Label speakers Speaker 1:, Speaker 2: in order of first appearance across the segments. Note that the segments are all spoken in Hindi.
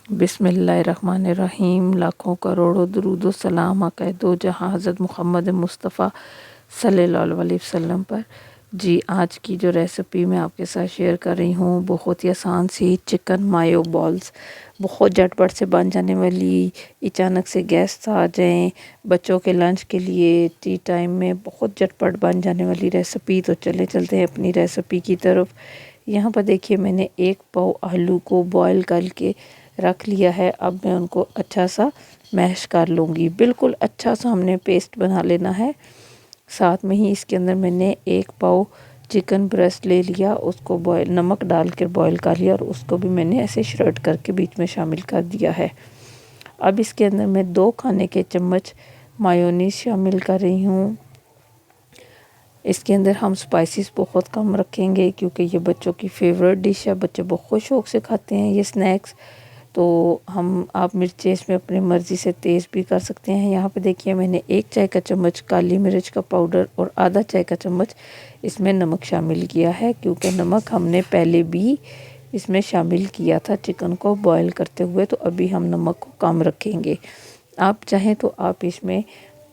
Speaker 1: बिस्मिल्लाहिर्रहमानिर्रहीम। लाखों करोड़ों दुरूद व सलाम दो जहाँ हज़रत मोहम्मद मुस्तफ़ा सल्लल्लाहु अलैहि वसल्लम पर। जी, आज की जो रेसिपी मैं आपके साथ शेयर कर रही हूँ बहुत ही आसान सी चिकन मायो बॉल्स। बहुत झटपट से बन जाने वाली, अचानक से गेस्ट आ जाएं, बच्चों के लंच के लिए, टी टाइम में बहुत झटपट बन जाने वाली रेसिपी। तो चलते हैं अपनी रेसिपी की तरफ। यहाँ पर देखिए मैंने 1 पाव आलू को बॉईल करके रख लिया है। अब मैं उनको अच्छा सा मैश कर लूँगी। बिल्कुल अच्छा सा हमने पेस्ट बना लेना है। साथ में ही इसके अंदर मैंने 1 पाव चिकन ब्रेस्ट ले लिया, उसको बॉयल नमक डाल कर बॉयल कर लिया और उसको भी मैंने ऐसे श्रेड करके बीच में शामिल कर दिया है। अब इसके अंदर मैं 2 खाने के चम्मच मायोनीज शामिल कर रही हूँ। इसके अंदर हम स्पाइसेस बहुत कम रखेंगे क्योंकि ये बच्चों की फेवरेट डिश है। बच्चे बहुत शौक़ से खाते हैं ये स्नैक्स। तो आप मिर्चें इसमें अपनी मर्ज़ी से तेज़ भी कर सकते हैं। यहाँ पे देखिए मैंने 1 चाय का चम्मच काली मिर्च का पाउडर और आधा चाय का चम्मच इसमें नमक शामिल किया है, क्योंकि नमक हमने पहले भी इसमें शामिल किया था चिकन को बॉयल करते हुए। तो अभी हम नमक को कम रखेंगे। आप चाहें तो आप इसमें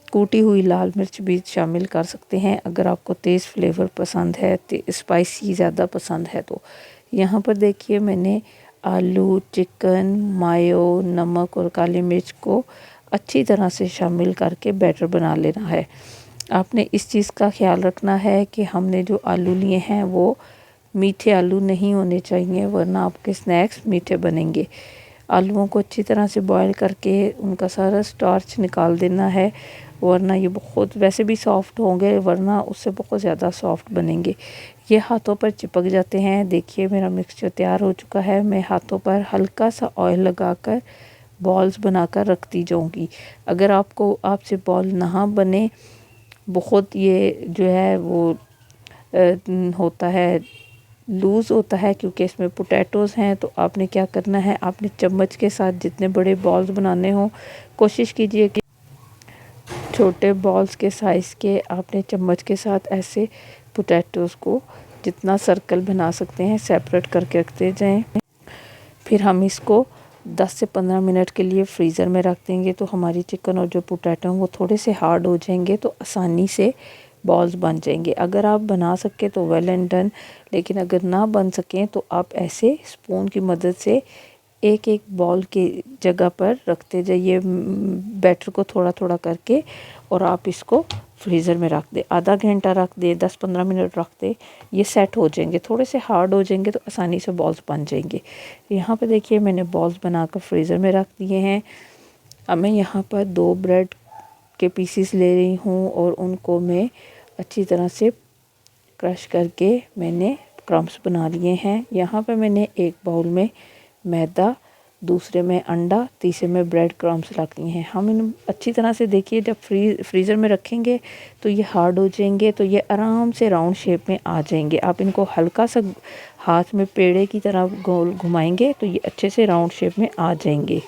Speaker 1: कूटी हुई लाल मिर्च भी शामिल कर सकते हैं अगर आपको तेज़ फ्लेवर पसंद है, स्पाइसी ज़्यादा पसंद है तो। यहाँ पर देखिए मैंने आलू, चिकन, मायो, नमक और काली मिर्च को अच्छी तरह से शामिल करके बैटर बना लेना है। आपने इस चीज़ का ख्याल रखना है कि हमने जो आलू लिए हैं वो मीठे आलू नहीं होने चाहिए, वरना आपके स्नैक्स मीठे बनेंगे। आलूओं को अच्छी तरह से बॉईल करके उनका सारा स्टार्च निकाल देना है, वरना ये बहुत वैसे भी सॉफ्ट होंगे, वरना उससे बहुत ज़्यादा सॉफ्ट बनेंगे। ये हाथों पर चिपक जाते हैं। देखिए मेरा मिक्सचर तैयार हो चुका है। मैं हाथों पर हल्का सा ऑयल लगाकर बॉल्स बनाकर रखती जाऊंगी। अगर आपसे बॉल ना बने, बहुत ये जो है वो होता है, लूज़ होता है क्योंकि इसमें पोटैटोज़ हैं, तो आपने क्या करना है, आपने चम्मच के साथ जितने बड़े बॉल्स बनाने हों कोशिश कीजिए कि छोटे बॉल्स के साइज़ के आपने चम्मच के साथ ऐसे पोटैटोज़ को जितना सर्कल बना सकते हैं सेपरेट करके रखते जाएं। फिर हम इसको 10 से 15 मिनट के लिए फ्रीज़र में रख देंगे। तो हमारी चिकन और जो पोटैटो हैं वो थोड़े से हार्ड हो जाएंगे, तो आसानी से बॉल्स बन जाएंगे। अगर आप बना सके तो वेल एंड डन, लेकिन अगर ना बन सकें तो आप ऐसे स्पून की मदद से एक एक बॉल की जगह पर रखते जाइए बैटर को थोड़ा थोड़ा करके, और आप इसको फ्रीज़र में रख दे। आधा घंटा रख दे, 10-15 मिनट रख दे, ये सेट हो जाएंगे। थोड़े से हार्ड हो जाएंगे तो आसानी से बॉल्स बन जाएंगे। यहाँ पे देखिए मैंने बॉल्स बनाकर फ्रीज़र में रख दिए हैं। अब मैं यहाँ पर 2 ब्रेड के पीसीस ले रही हूँ और उनको मैं अच्छी तरह से क्रश करके मैंने क्रम्स बना लिए हैं। यहाँ पर मैंने एक बाउल में मैदा, दूसरे में अंडा, तीसरे में ब्रेड क्रम्स रख लिए हैं। हम इन अच्छी तरह से देखिए जब फ्रीज़र में रखेंगे तो ये हार्ड हो जाएंगे, तो ये आराम से राउंड शेप में आ जाएंगे। आप इनको हल्का सा हाथ में पेड़े की तरह गोल घुमाएंगे तो ये अच्छे से राउंड शेप में आ जाएंगे।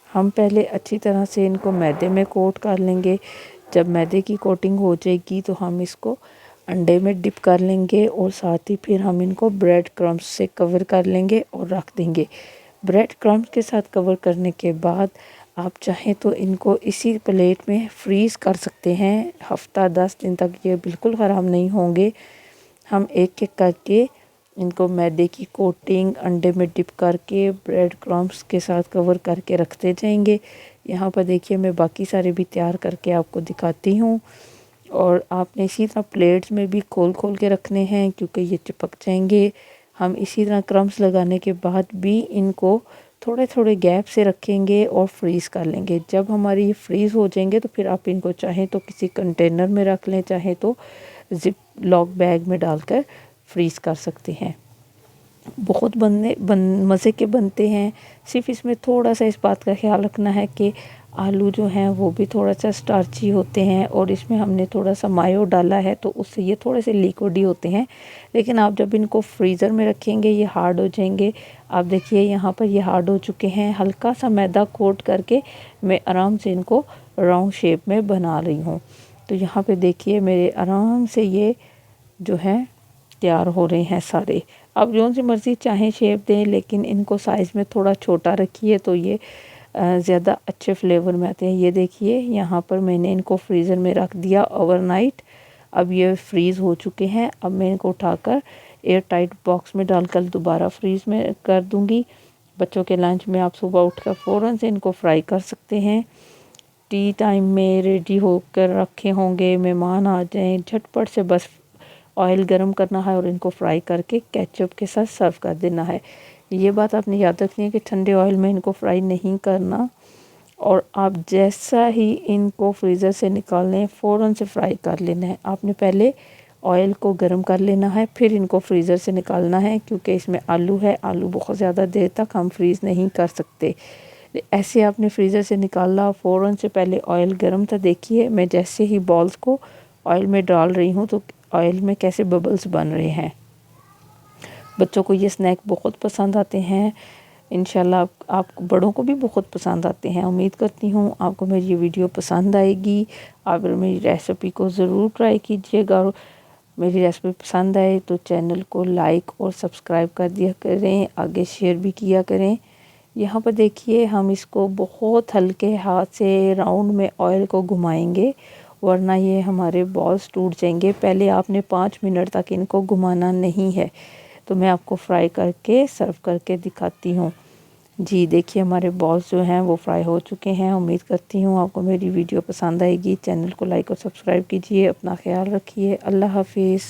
Speaker 1: हम पहले अच्छी तरह से इनको मैदे में कोट कर लेंगे। जब मैदे की कोटिंग हो जाएगी तो हम इसको अंडे में डिप कर लेंगे और साथ ही फिर हम इनको ब्रेड क्रम्स से कवर कर लेंगे और रख देंगे। ब्रेड क्रम्स के साथ कवर करने के बाद आप चाहें तो इनको इसी प्लेट में फ्रीज़ कर सकते हैं। हफ्ता 10 दिन तक ये बिल्कुल ख़राब नहीं होंगे। हम एक एक करके इनको मैदे की कोटिंग अंडे में डिप करके ब्रेड क्रम्स के साथ कवर करके रखते जाएंगे। यहाँ पर देखिए मैं बाकी सारे भी तैयार करके आपको दिखाती हूँ। और आपने इसी तरह प्लेट्स में भी खोल खोल के रखने हैं क्योंकि ये चिपक जाएंगे। हम इसी तरह क्रम्स लगाने के बाद भी इनको थोड़े थोड़े गैप से रखेंगे और फ्रीज़ कर लेंगे। जब हमारी ये फ्रीज़ हो जाएंगे तो फिर आप इनको चाहें तो किसी कंटेनर में रख लें, चाहे तो जिप लॉक बैग में डालकर फ्रीज़ कर सकते हैं। बहुत मज़े के बनते हैं। सिर्फ इसमें थोड़ा सा इस बात का ख्याल रखना है कि आलू जो हैं वो भी थोड़ा सा स्टार्ची होते हैं और इसमें हमने थोड़ा सा मायो डाला है तो उससे ये थोड़े से लिक्विडी होते हैं। लेकिन आप जब इनको फ्रीज़र में रखेंगे ये हार्ड हो जाएंगे। आप देखिए यहाँ पर ये हार्ड हो चुके हैं। हल्का सा मैदा कोट करके मैं आराम से इनको राउंड शेप में बना रही हूँ। तो यहाँ पे देखिए मेरे आराम से ये जो है तैयार हो रहे हैं सारे। आप जो सी मर्ज़ी चाहें शेप दें, लेकिन इनको साइज़ में थोड़ा छोटा रखिए तो ये ज़्यादा अच्छे फ्लेवर में आते हैं। ये देखिए यहाँ पर मैंने इनको फ्रीज़र में रख दिया ओवरनाइट। अब ये फ्रीज़ हो चुके हैं। अब मैं इनको उठाकर एयर टाइट बॉक्स में डालकर दोबारा फ्रीज़ में कर दूँगी। बच्चों के लंच में आप सुबह उठकर फ़ौरन से इनको फ्राई कर सकते हैं। टी टाइम में रेडी होकर रखे होंगे, मेहमान आ जाएँ, झटपट से बस ऑयल गरम करना है और इनको फ्राई करके केचप के साथ सर्व कर देना है। ये बात आपने याद रखनी है कि ठंडे ऑयल में इनको फ्राई नहीं करना, और आप जैसा ही इनको फ्रीज़र से निकाल लें फ़ौरन से फ्राई कर लेना है। आपने पहले ऑयल को गर्म कर लेना है, फिर इनको फ्रीज़र से निकालना है, क्योंकि इसमें आलू है। आलू बहुत ज़्यादा देर तक हम फ्रीज़ नहीं कर सकते। ऐसे आपने फ्रीज़र से निकाला, फ़ौरन से पहले ऑयल गर्म था। देखिए मैं जैसे ही बॉल्स को ऑयल में डाल रही हूँ तो ऑयल में कैसे बबल्स बन रहे हैं। बच्चों को ये स्नैक बहुत पसंद आते हैं। इंशाल्लाह आपको बड़ों को भी बहुत पसंद आते हैं। उम्मीद करती हूँ आपको मेरी ये वीडियो पसंद आएगी। आप मेरी रेसिपी को ज़रूर ट्राई कीजिएगा। मेरी रेसिपी पसंद आए तो चैनल को लाइक और सब्सक्राइब कर दिया करें, आगे शेयर भी किया करें। यहाँ पर देखिए हम इसको बहुत हल्के हाथ से राउंड में ऑयल को घुमाएंगे, वरना ये हमारे बॉल्स टूट जाएंगे। पहले आपने 5 मिनट तक इनको घुमाना नहीं है। तो मैं आपको फ्राई करके सर्व करके दिखाती हूँ। जी देखिए हमारे बॉल्स जो हैं वो फ्राई हो चुके हैं। उम्मीद करती हूँ आपको मेरी वीडियो पसंद आएगी। चैनल को लाइक और सब्सक्राइब कीजिए। अपना ख्याल रखिए। अल्लाह हाफिज़।